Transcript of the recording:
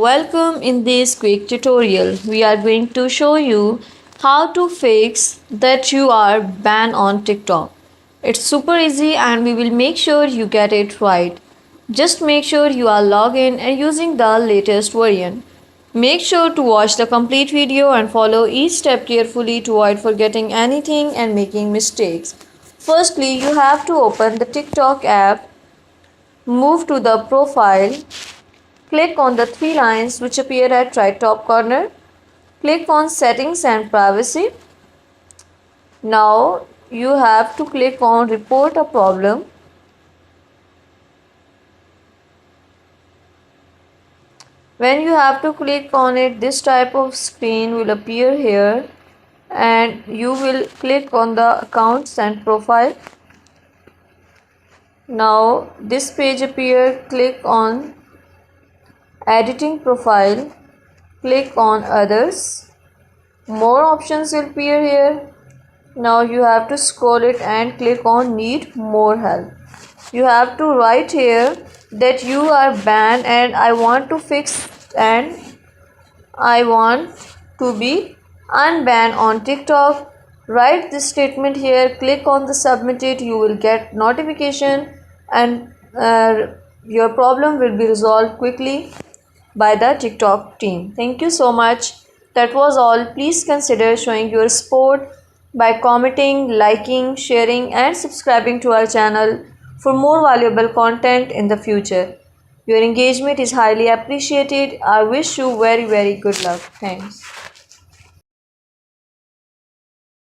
Welcome. In this quick tutorial, we are going to show you how to fix that you are banned on TikTok. It's super easy and we will make sure you get it right. Just make sure you are logged in and using the latest version. Make sure to watch the complete video and follow each step carefully to avoid forgetting anything and making mistakes. Firstly, you have to open the TikTok app, move to the profile. Click on the three lines which appear at right top corner. Click on settings and privacy. Now you have to click on report a problem. When you have to click on it, this type of screen will appear here and you will click on the accounts and profile. Now this page appear, click on editing profile, click on others. More options will appear here. Now you have to scroll it and click on need more help. You have to write here that you are banned and I want to fix and I want to be unbanned on TikTok. Write this statement here, click on the submit it, you will get notification and your problem will be resolved quickly by the TikTok team. Thank you so much. That was all. Please consider showing your support by commenting, liking, sharing, and subscribing to our channel for more valuable content in the future. Your engagement is highly appreciated. I wish you very good luck. Thanks.